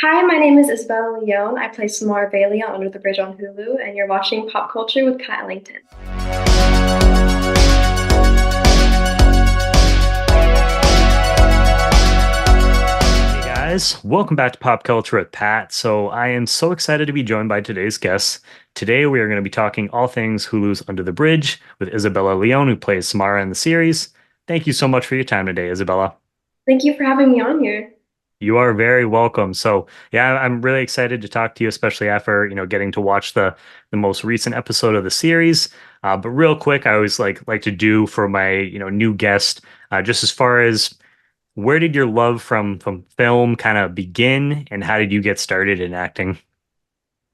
Hi, my name is Isabella Leone. I play Samara Bailey on Under the Bridge on Hulu, and you're watching Pop Culture with Kyle Langton. Hey guys, welcome back to Pop Culture with Pat. So I am so excited to be joined by today's guests. Today we are going to be talking all things Hulu's Under the Bridge with Isabella Leone, who plays Samara in the series. Thank you so much for your time today, Isabella. Thank you for having me on here. You are very welcome. So yeah, I'm really excited to talk to you, especially after, getting to watch the most recent episode of the series. But real quick, I always like to do for my, new guest, just as far as where did your love from film kind of begin, and how did you get started in acting?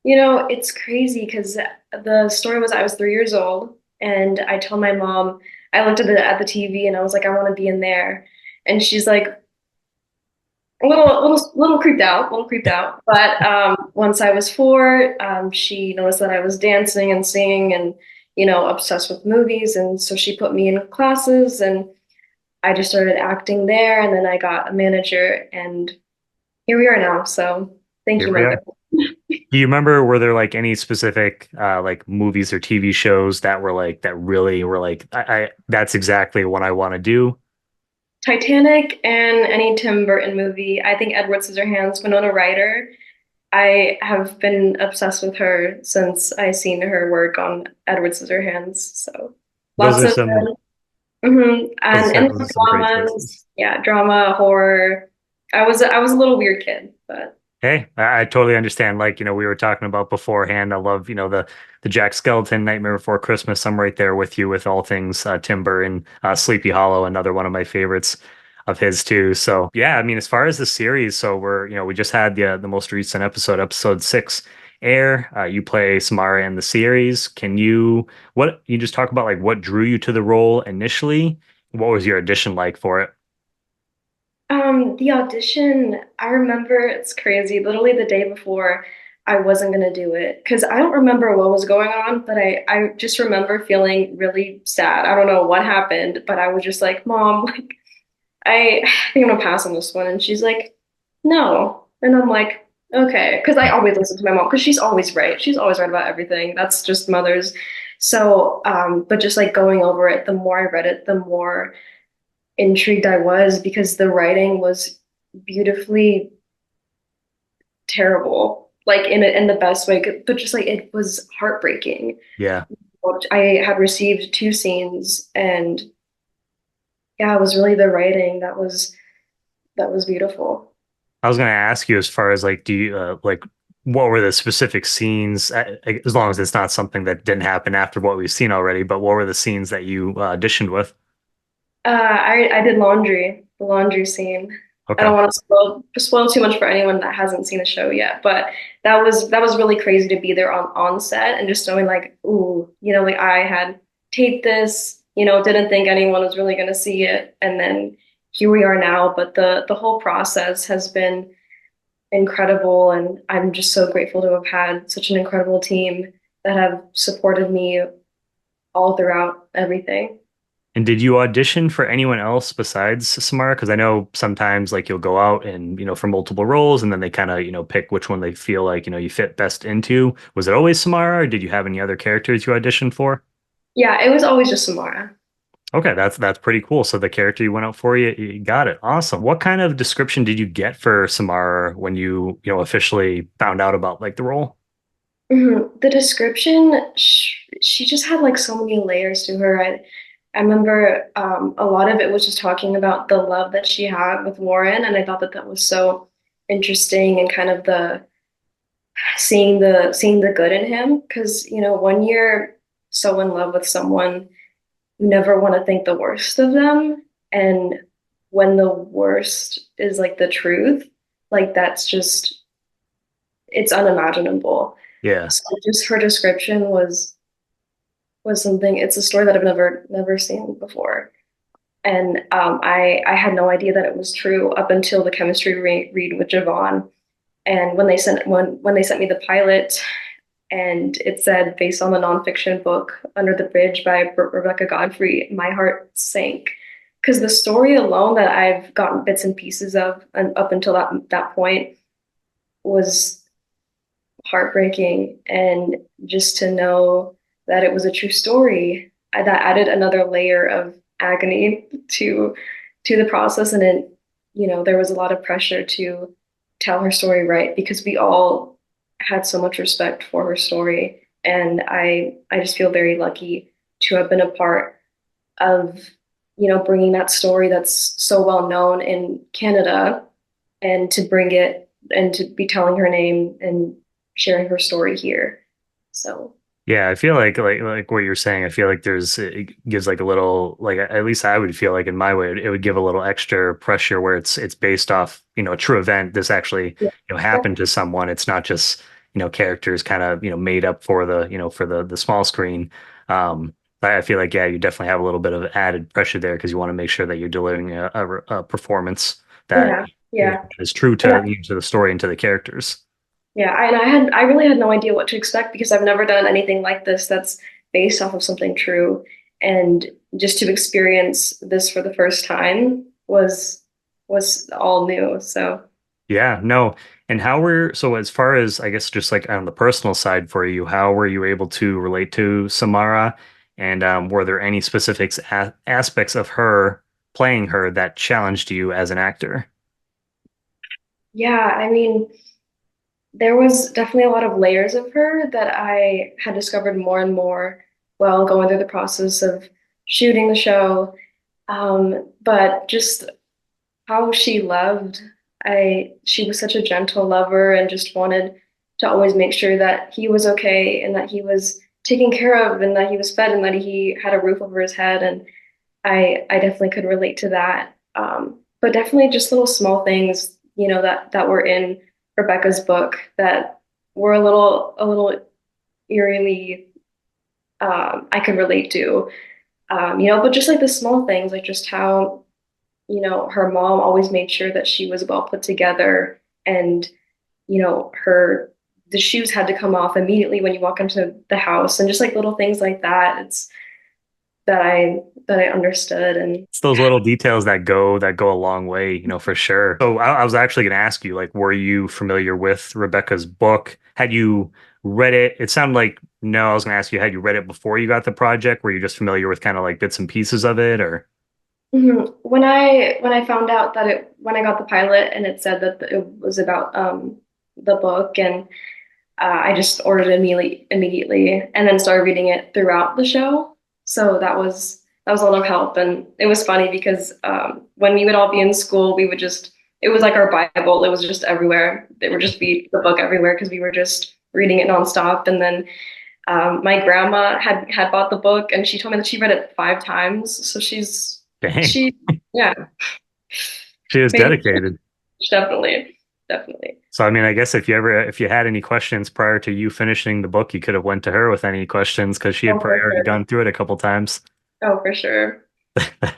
It's crazy because the story was I was 3 years old, and I told my mom, I looked at the TV and I was like, I want to be in there. And she's like, a little creeped out, a little creeped out. But once I was four, she noticed that I was dancing and singing and, obsessed with movies. And so she put me in classes and I just started acting there. And then I got a manager and here we are now. So thank Here you, we mother. are. Do you remember, were there like any specific like movies or TV shows that were like that really were like I that's exactly what I want to do? Titanic and any Tim Burton movie. I think Edward Scissorhands, Winona Ryder. I have been obsessed with her since I seen her work on Edward Scissorhands. So Those lots are of some and those are some great choices. dramas, yeah, drama, horror. I was a little weird kid, but Hey, I totally understand. Like, we were talking about beforehand. I love, the Jack Skellington Nightmare Before Christmas. I'm right there with you with all things Tim Burton, Sleepy Hollow, another one of my favorites of his too. So yeah, I mean, as far as the series, so we just had the most recent episode, episode 6 air. You play Samara in the series. You just talk about like what drew you to the role initially? What was your audition like for it? the audition, I remember it's crazy. Literally the day before, I wasn't gonna do it because I don't remember what was going on, but I just remember feeling really sad. I don't know what happened, but I was just like, Mom, like I think I'm gonna pass on this one. And she's like, No. And I'm like, okay, because I always listen to my mom because she's always right. She's always right about everything. That's just mothers. So, but just like going over it, the more I read it, the more intrigued I was because the writing was beautifully terrible, like in the best way, but just like it was heartbreaking. Yeah. I had received two scenes, and yeah, it was really the writing that was beautiful. I was going to ask you as far as like, do you like what were the specific scenes, as long as it's not something that didn't happen after what we've seen already, but what were the scenes that you auditioned with? I did laundry, the laundry scene. I Okay. don't want to spoil too much for anyone that hasn't seen the show yet, but that was really crazy to be there on set and just knowing like, ooh, like I had taped this, didn't think anyone was really gonna see it, and then here we are now. But the whole process has been incredible, and I'm just so grateful to have had such an incredible team that have supported me all throughout everything. And did you audition for anyone else besides Samara? Because I know sometimes like you'll go out and, for multiple roles and then they kind of, pick which one they feel like, you fit best into. Was it always Samara, or did you have any other characters you auditioned for? Yeah, it was always just Samara. Okay, that's pretty cool. So the character you went out for, you got it. Awesome. What kind of description did you get for Samara when officially found out about like the role? The description, she just had like so many layers to her. I remember a lot of it was just talking about the love that she had with Warren, and I thought that that was so interesting and kind of the seeing the good in him. Because when you're so in love with someone, you never want to think the worst of them, and when the worst is like the truth, like that's just it's unimaginable. Yeah. So just her description was something. It's a story that I've never seen before, and I had no idea that it was true up until the chemistry read with Javon. And when they sent me the pilot, and it said based on the nonfiction book Under the Bridge by Rebecca Godfrey, my heart sank because the story alone that I've gotten bits and pieces of, and up until that point, was heartbreaking. And just to know that it was a true story, that added another layer of agony to the process. And it, there was a lot of pressure to tell her story right because we all had so much respect for her story. And I just feel very lucky to have been a part of, bringing that story that's so well known in Canada and to bring it and to be telling her name and sharing her story here. So, Yeah, I feel like what you're saying. I feel like it gives like a little like at least I would feel like in my way it would give a little extra pressure where it's based off a true event. This actually yeah. Yeah. happened to someone. It's not just characters kind of made up for the for the small screen. I feel like yeah, you definitely have a little bit of added pressure there because you want to make sure that you're delivering a performance that Yeah. Yeah. is true And to the story and to the characters. yeah, and I really had no idea what to expect because I've never done anything like this that's based off of something true. And just to experience this for the first time was all new. So Yeah, no. And how were so as far as I guess just like on the personal side for you, how were you able to relate to Samara? And were there any specific a aspects of her playing her that challenged you as an actor? yeah, I mean, there was definitely a lot of layers of her that I had discovered more and more while going through the process of shooting the show. But just how she loved. She was such a gentle lover and just wanted to always make sure that he was okay and that he was taken care of and that he was fed and that he had a roof over his head. And I definitely could relate to that. But definitely just little small things, that were in Rebecca's book that were a little eerily I could relate to. But just like the small things, like just how her mom always made sure that she was well put together and, her the shoes had to come off immediately when you walk into the house and just like little things like that. It's that I understood and It's those little details that go a long way, for sure. So I was actually going to ask you, like, were you familiar with Rebecca's book? Had you read it? It sounded like no. I was going to ask you, had you read it before you got the project? Were you just familiar with kind of like bits and pieces of it, or? When I found out that when I got the pilot and it said that it was about the book and I just ordered it immediately and then started reading it throughout the show. So that was a lot of help. And it was funny because when we would all be in school, we would just it was like our Bible. It was just everywhere. It would just be the book everywhere because we were just reading it nonstop. And then my grandma had bought the book and she told me that she read it 5 times. So Dang, she yeah, she is maybe dedicated. definitely, definitely. So I mean, I guess if you had any questions prior to you finishing the book, you could have went to her with any questions because she had Oh, probably for already sure. gone through it a couple times. Oh, for sure.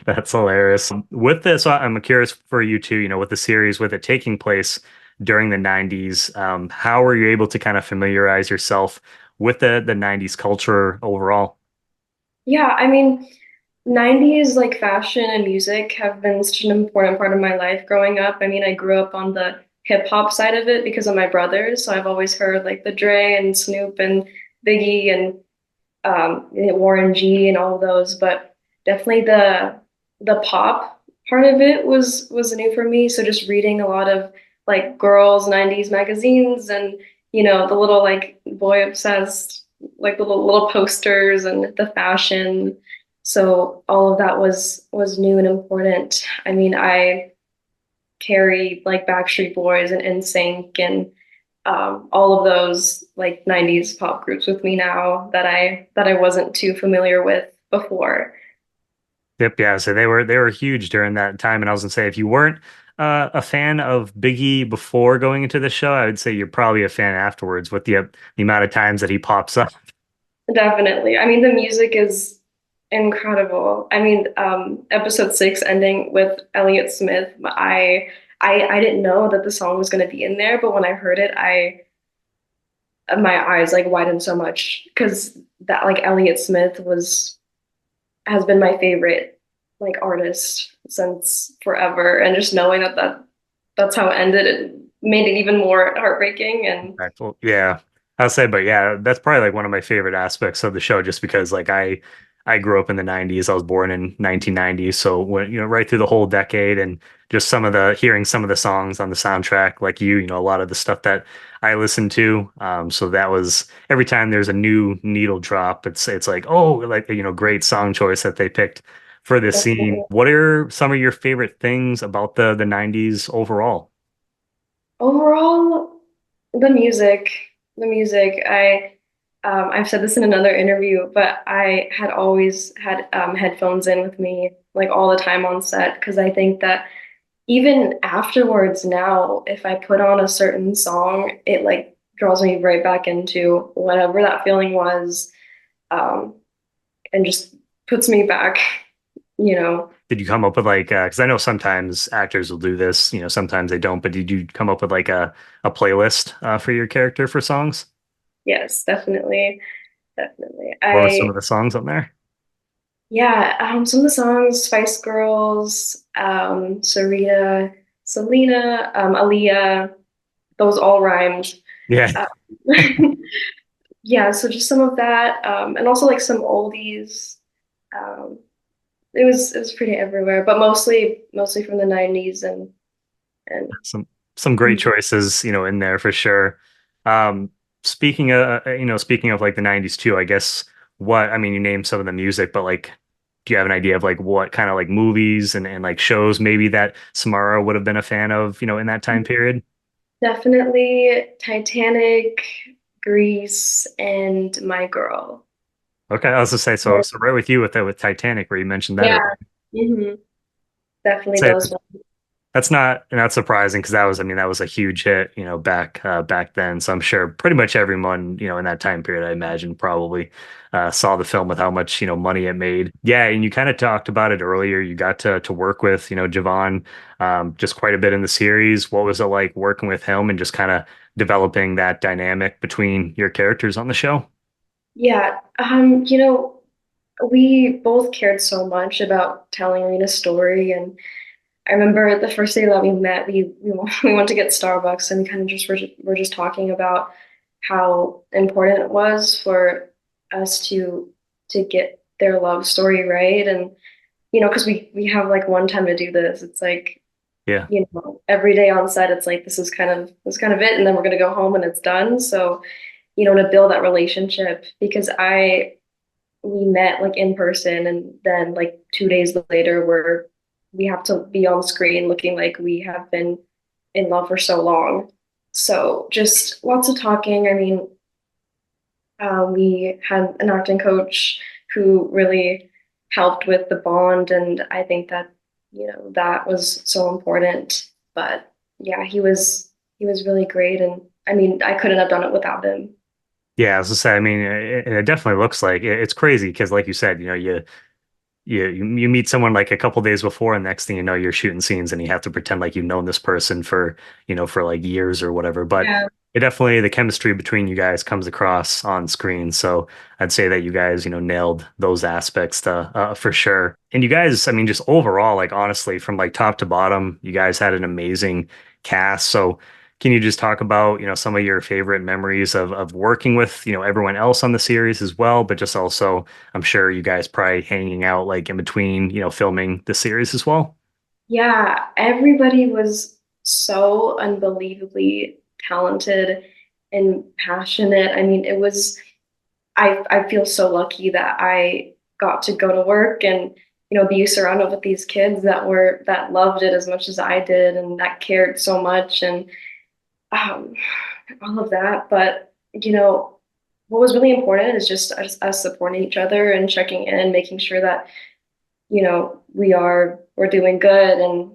That's hilarious. With this, I'm curious for you too, with the series, with it taking place during the 90s, how were you able to kind of familiarize yourself with the 90s culture overall? Yeah, I mean, 90s like fashion and music have been such an important part of my life growing up. I mean, I grew up on the hip hop side of it because of my brothers. So I've always heard like the Dre and Snoop and Biggie and Warren G and all of those. But definitely the pop part of it was new for me. So just reading a lot of like girls 90s magazines and the little like boy obsessed like the little posters and the fashion. So all of that was new and important. I mean, I carry like Backstreet Boys and NSYNC and all of those like 90s pop groups with me now that I wasn't too familiar with before. Yep, yeah. So they were huge during that time, and I was gonna say if you weren't a fan of Biggie before going into the show, I would say you're probably a fan afterwards with the amount of times that he pops up. Definitely. I mean, the music is incredible. I mean, episode 6 ending with Elliott Smith, I didn't know that the song was going to be in there, but when I heard it, I my eyes like widened so much because that like Elliott Smith was has been my favorite like artist since forever, and just knowing that that's how it ended, it made it even more heartbreaking. And Impactful. Yeah. I'll say, but yeah, that's probably like one of my favorite aspects of the show, just because like I grew up in the 90s. I was born in 1990. So when, right through the whole decade and just hearing some of the songs on the soundtrack, like a lot of the stuff that I listened to. So that was every time there's a new needle drop, it's like, oh, like, great song choice that they picked for this scene. definitely. What are some of your favorite things about the 90s overall? Overall, the music, the music. I've said this in another interview, but I had always had headphones in with me like all the time on set because I think that even afterwards now, if I put on a certain song, it like draws me right back into whatever that feeling was, um, and just puts me back, you know. Did you come up with like, because I know sometimes actors will do this, sometimes they don't, but did you come up with like a playlist for your character for songs? Yes, definitely, definitely. What were some of the songs on there? Yeah, some of the songs, Spice Girls, Sarita, Selena, Aaliyah, those all rhymed. Yeah, Uh, yeah, so just some of that, and also like some oldies. Um, it was pretty everywhere, but mostly from the 90s and some great choices, in there for sure. Um, speaking of like the 90s too, I guess I mean, you named some of the music, but like, do you have an idea of like what kind of like movies and like shows maybe that Samara would have been a fan of, in that time period? definitely Titanic, Grease, and My Girl. Okay, I was to say, so right with you with that with Titanic, where you mentioned that Yeah, earlier. hmm definitely Say those That's not surprising because that was, I mean, that was a huge hit, back then. So I'm sure pretty much everyone, in that time period, I imagine probably saw the film with how much, money it made. Yeah, and you kind of talked about it earlier. You got to work with, Javon, just quite a bit in the series. What was it like working with him and just kind of developing that dynamic between your characters on the show? Yeah, we both cared so much about telling Rena's story, and I remember the first day that we met, we went to get Starbucks, and we kind of were just talking about how important it was for us to get their love story right, and because we have like one time to do this. It's like Yeah. every day on set, it's like this is kind of it, and then we're gonna go home and it's done. So to build that relationship because I we met like in person and then like 2 days later we have to be on screen looking like we have been in love for so long. So just lots of talking. I mean, we had an acting coach who really helped with the bond, and I think that that was so important. But yeah, he was really great, and I mean, I couldn't have done it without him. Yeah, as I say, I mean, it definitely looks like it's crazy because, like you said, you meet someone like a couple days before, and next thing you know, you're shooting scenes, and you have to pretend like you've known this person for like years or whatever. But Yeah. it definitely the chemistry between you guys comes across on screen. So I'd say that you guys, nailed those aspects for sure. And you guys, I mean, just overall, like honestly, from like top to bottom, you guys had an amazing cast. So can you just talk about, some of your favorite memories of working with, everyone else on the series as well, but just also I'm sure you guys probably hanging out like in between, filming the series as well. Yeah, everybody was so unbelievably talented and passionate. I mean, I feel so lucky that I got to go to work and, be surrounded with these kids that loved it as much as I did and that cared so much and um, all of that. But, what was really important is just us supporting each other and checking in, making sure that, we're doing good and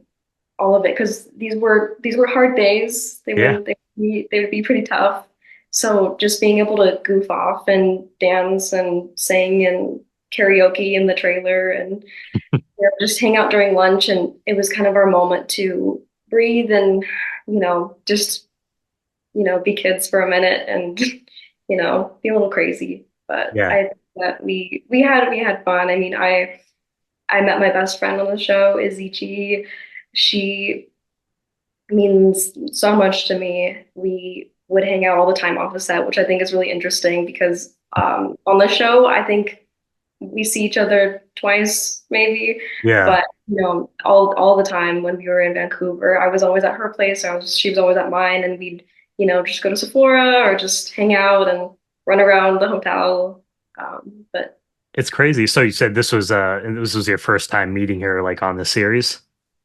all of it because these were hard days. Yeah. They would be pretty tough. So just being able to goof off and dance and sing and karaoke in the trailer and just hang out during lunch and it was kind of our moment to breathe and just be kids for a minute and be a little crazy. But Yeah. I think that we had fun. I mean, I met my best friend on the show, Izzy. She means so much to me. We would hang out all the time off the set, which I think is really interesting because on the show, I think we see each other twice, maybe, Yeah. but all the time when we were in Vancouver, I was always at her place, she was always at mine, and we'd just go to Sephora or just hang out and run around the hotel. But It's crazy. So you said this was your first time meeting her like on the series?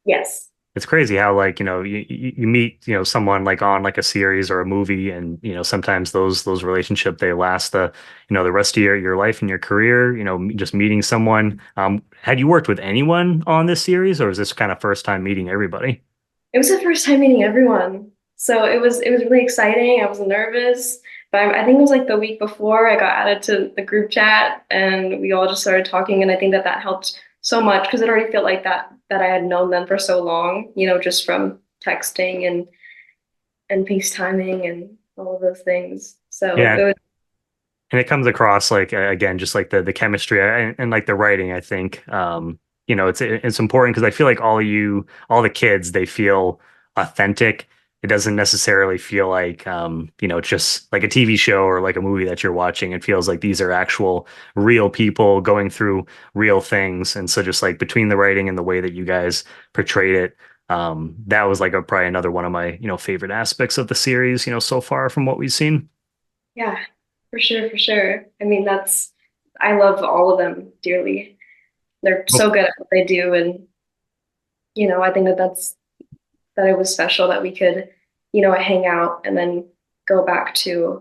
yes, It's crazy how like, you meet, someone like on like a series or a movie and, sometimes those relationship they last the rest of your life and your career, just meeting someone. Had you worked with anyone on this series or is this kind of first time meeting everybody? it was the first time meeting everyone, so it was really exciting. I was nervous, but I think it was like the week before I got added to the group chat, and we all just started talking, and I think that helped so much because it already felt like that I had known them for so long, just from texting and FaceTiming and all of those things. So Yeah. it was, And it comes across like again just like the chemistry and like the writing I think it's important because I feel like all the kids they feel authentic. It doesn't necessarily feel like it's just like a TV show or like a movie that you're watching. It feels like these are actual real people going through real things, and so just like between the writing and the way that you guys portrayed it, that was like probably another one of my favorite aspects of the series so far from what we've seen. yeah, for sure, for sure. I mean, I love all of them dearly. They're so good at what they do, and I think that it was special that we could, hang out and then go back to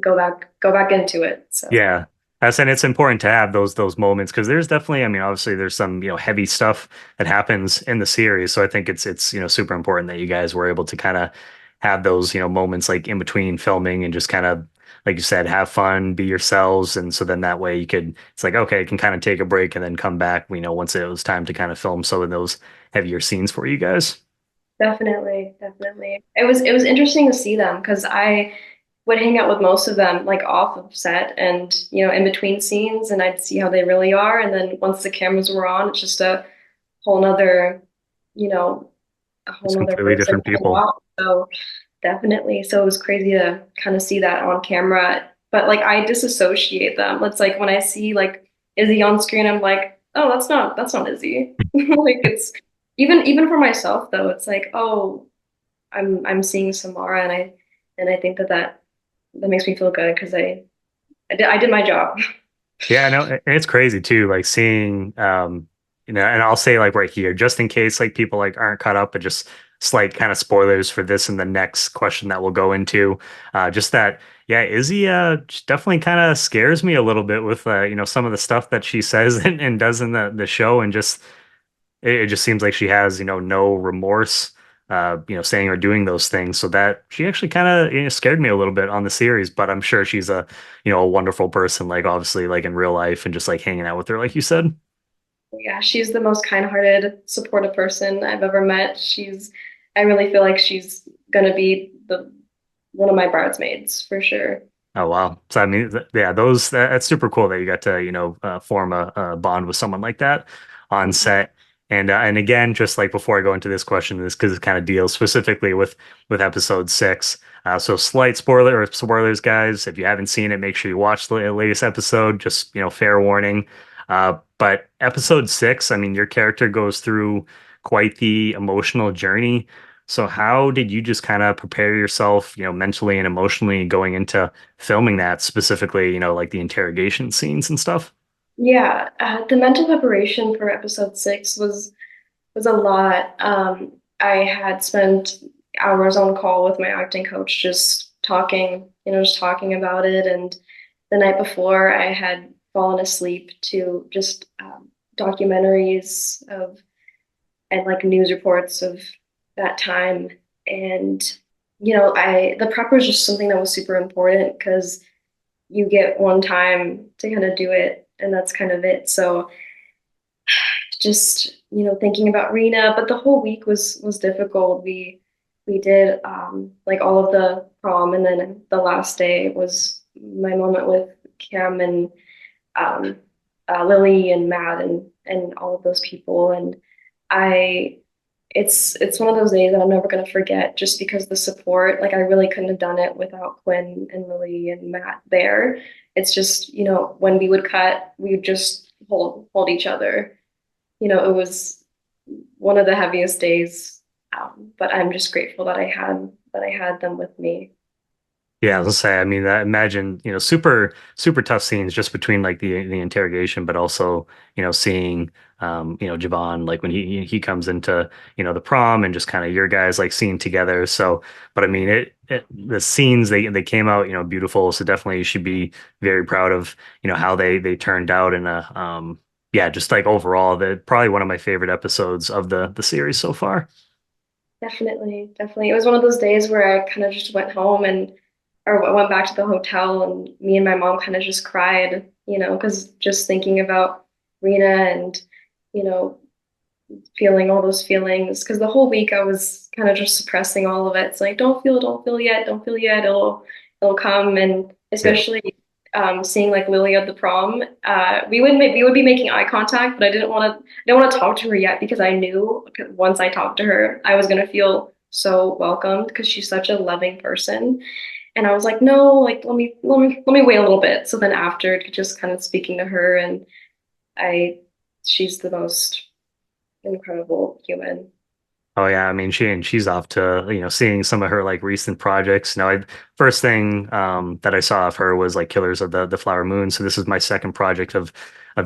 go back into it. So Yeah. As and it's important to have those moments because there's definitely, I mean, obviously there's some, heavy stuff that happens in the series. So I think it's, super important that you guys were able to kind of have those, moments like in between filming and just kind of, like you said, have fun, be yourselves. And so then that way it's like, okay, I can kind of take a break and then come back, once it was time to kind of film some of those heavier scenes for you guys. definitely, definitely. It was interesting to see them because I would hang out with most of them like off of set and in between scenes, and I'd see how they really are. And then once the cameras were on, it's just a whole nother, you know, a whole It's nother completely person different to hang people. out. So definitely. So it was crazy to kind of see that on camera. But like I disassociate them. It's like when I see like Izzy on screen, I'm like, oh, that's not Izzy. Like it's even for myself though, it's like, oh, I'm seeing Samara, and I think that makes me feel good because I did my job. Yeah, I know, and it's crazy too, like seeing and I'll say like right here, just in case like people like aren't caught up, but just slight kind of spoilers for this and the next question that we'll go into. Just that, yeah, Izzy definitely kind of scares me a little bit with some of the stuff that she says and does in the show, and just it just seems like she has, no remorse, saying or doing those things. So that she actually kind of scared me a little bit on the series, but I'm sure she's a wonderful person, like obviously like in real life and just like hanging out with her, like you said. Yeah, she's the most kind-hearted, supportive person I've ever met. I really feel like she's gonna be the one of my bridesmaids for sure. Oh wow. So I mean, yeah, that's super cool that you got to, form a bond with someone like that on set. And again, just like before I go into this question, this because it kind of deals specifically with episode 6. So slight spoilers, guys. If you haven't seen it, make sure you watch the latest episode. Just, fair warning. But episode 6, I mean, your character goes through quite the emotional journey. So how did you just kind of prepare yourself, mentally and emotionally going into filming that specifically, like the interrogation scenes and stuff? Yeah, the mental preparation for episode 6 was a lot. I had spent hours on call with my acting coach, just talking about it. And the night before, I had fallen asleep to just documentaries of and like news reports of that time. And I the prep was just something that was super important because you get one time to kind of do it, and that's kind of it. So just thinking about Reena, but the whole week was difficult. We did like all of the prom, and then the last day was my moment with Kim and um, Lily and Matt and all of those people. And I it's one of those days that I'm never gonna forget just because the support, like I really couldn't have done it without Quinn and Lily and Matt there. It's just, when we would cut, we would just hold each other. It was one of the heaviest days. But I'm just grateful that I had them with me. Yeah, I was gonna say, I mean, imagine, super, super tough scenes just between like the interrogation, but also, seeing, Javon, like when he comes into, the prom and just kind of your guys like scene together. So, but I mean, the scenes they came out, beautiful. So definitely you should be very proud of, how they turned out and yeah, just like overall, probably one of my favorite episodes of the series so far. Definitely, definitely. It was one of those days where I kind of just went home and or went back to the hotel and me and my mom kind of just cried, because just thinking about Reena and, you know, feeling all those feelings. Because the whole week I was kind of just suppressing all of it. It's like, don't feel yet, don't feel yet. It'll come. And Yeah. especially seeing like Lily at the prom, we would be making eye contact, but I didn't want to talk to her yet because I knew once I talked to her, I was gonna feel so welcomed because she's such a loving person. And I was like, no, like let me wait a little bit. So then after just kind of speaking to her and I she's the most incredible human. Oh yeah, I mean she's off to seeing some of her like recent projects. First thing that I saw of her was like Killers of the Flower Moon. So this is my second project of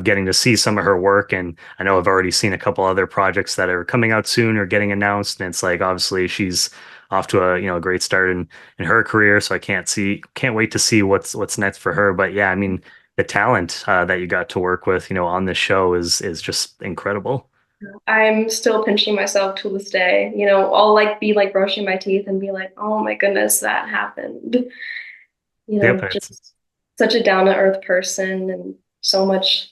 getting to see some of her work, and I know I've already seen a couple other projects that are coming out soon or getting announced. And it's like obviously she's off to a great start in her career. So I can't wait to see what's next for her. But yeah, I mean the talent that you got to work with on this show is just incredible. I'm still pinching myself to this day. I'll like be like brushing my teeth and be like, oh my goodness, that happened. Yep, Just such a down to earth person and so much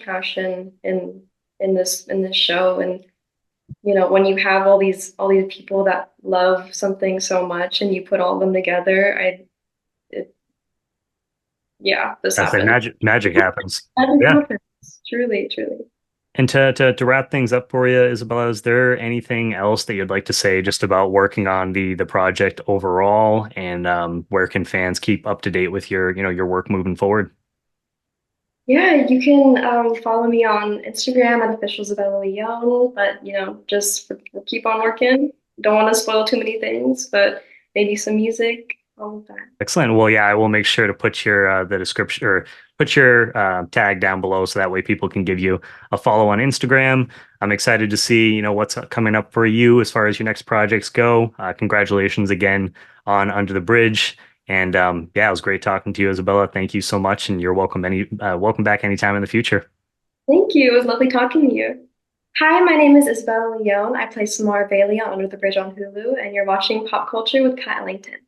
passion in this show. And when you have all these people that love something so much and you put all of them together, it, yeah, this I say happened. magic happens. That Yeah. happens. Truly, truly. And to wrap things up for you, Isabella, is there anything else that you'd like to say just about working on the project overall, and where can fans keep up to date with your work moving forward? Yeah, you can follow me on Instagram at official Isabella Young, but just keep on working. Don't want to spoil too many things, but maybe some music, all of that. Excellent. Well, yeah, I will make sure to put your the description or put your tag down below so that way people can give you a follow on Instagram. I'm excited to see, what's coming up for you as far as your next projects go. Congratulations again on Under the Bridge. And yeah, it was great talking to you, Isabella. Thank you so much, and you're welcome back anytime in the future. Thank you. It was lovely talking to you. Hi, my name is Isabella Leone. I play Samara Bailey on Under the Bridge on Hulu, and you're watching Pop Culture with Kat Langton.